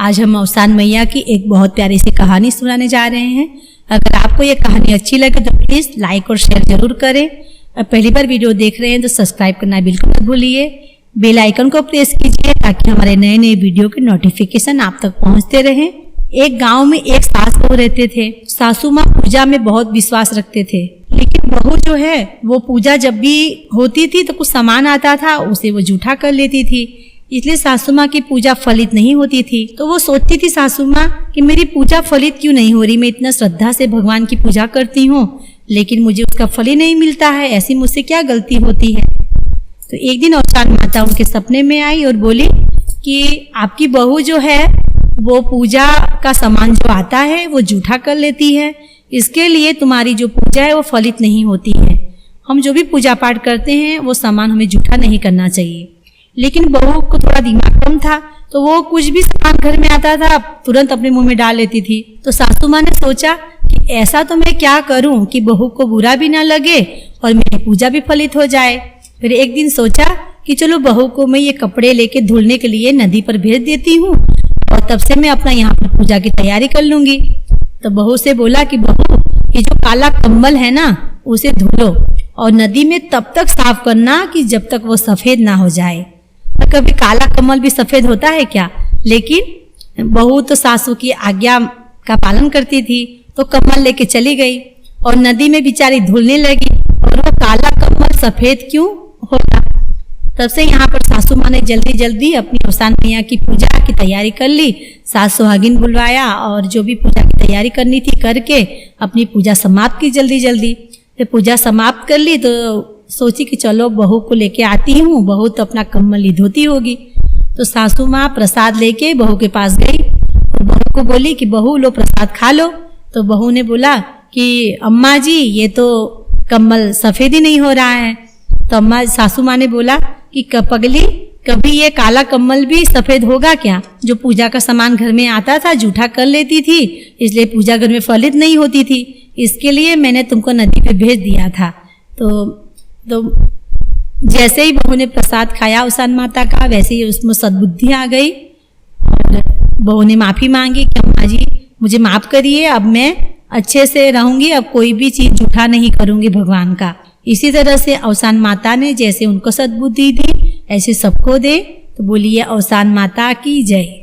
आज हम अवसान मैया की एक बहुत प्यारी सी कहानी सुनाने जा रहे हैं। अगर आपको ये कहानी अच्छी लगे तो प्लीज़ लाइक और शेयर जरूर करें। और पहली बार वीडियो देख रहे हैं तो सब्सक्राइब करना बिल्कुल मत भूलिए। बेल आइकन को प्रेस कीजिए ताकि हमारे नए नए वीडियो के नोटिफिकेशन आप तक पहुंचते रहें। एक गांव में एक सास बहू रहते थे। सासू माँ पूजा में बहुत विश्वास रखते थे, लेकिन बहू जो है वो पूजा जब भी होती थी तो कुछ सामान आता था उसे वो जूठा कर लेती थी, इसलिए सासू माँ की पूजा फलित नहीं होती थी। तो वो सोचती थी सासू माँ कि मेरी पूजा फलित क्यों नहीं हो रही, मैं इतना श्रद्धा से भगवान की पूजा करती हूँ लेकिन मुझे उसका फल ही नहीं मिलता है, ऐसी मुझसे क्या गलती होती है। तो एक दिन अवसान माता उनके सपने में आई और बोली कि आपकी बहू जो है वो पूजा का सामान जो आता है वो जूठा कर लेती है, इसके लिए तुम्हारी जो पूजा है वो फलित नहीं होती है। हम जो भी पूजा पाठ करते हैं वो सामान हमें जूठा नहीं करना चाहिए। लेकिन बहू को थोड़ा दिमाग कम था तो वो कुछ भी सामान घर में आता था तुरंत अपने मुंह में डाल लेती थी। तो सासू माँ ने सोचा कि ऐसा तो मैं क्या करूं कि बहू को बुरा भी ना लगे और मेरी पूजा भी फलित हो जाए। फिर एक दिन सोचा कि चलो बहू को मैं ये कपड़े लेके धुलने के लिए नदी पर भेज देती हूँ और तब से मैं अपना यहाँ पर पूजा की तैयारी कर लूंगी। तो बहू से बोला कि बहू ये जो काला कम्बल है ना उसे धुलो और नदी में तब तक साफ करना कि जब तक वो सफेद ना हो जाए। कभी काला कम्बल भी सफेद होता है क्या? लेकिन बहू तो सासू की आज्ञा का पालन करती थी तो कम्बल लेके चली गई और नदी में बेचारी धुलने लगी और वो काला कम्बल सफेद क्यों होगा। तब से यहाँ पर सासू माँ ने जल्दी जल्दी अपनी अवसान मैया की पूजा की तैयारी कर ली। सास सुहागिन बुलवाया और जो भी पूजा की तैयारी करनी थी करके अपनी पूजा समाप्त की जल्दी जल्दी। फिर पूजा समाप्त कर ली तो सोची कि चलो बहू को लेके आती हूँ, बहू तो अपना कम्बल ही धोती होगी। तो सासू माँ प्रसाद लेके बहू के पास गई और बहू को बोली कि बहू लो प्रसाद खा लो। तो बहू ने बोला कि अम्मा जी ये तो कम्बल सफेद ही नहीं हो रहा है। तो अम्मा सासू माँ ने बोला कि पगली कभी ये काला कम्बल भी सफेद होगा क्या? जो पूजा का सामान घर में आता था जूठा कर लेती थी इसलिए पूजा घर में फलित नहीं होती थी, इसके लिए मैंने तुमको नदी पे भेज दिया था। तो जैसे ही बहू ने प्रसाद खाया अवसान माता का वैसे ही उसमें सद्बुद्धि आ गई और बहू ने माफ़ी मांगी कि अम्मा जी मुझे माफ़ करिए, अब मैं अच्छे से रहूंगी, अब कोई भी चीज़ जूठा नहीं करूंगी भगवान का। इसी तरह से अवसान माता ने जैसे उनको सद्बुद्धि दी ऐसे सबको दे। तो बोलिए अवसान माता की जय।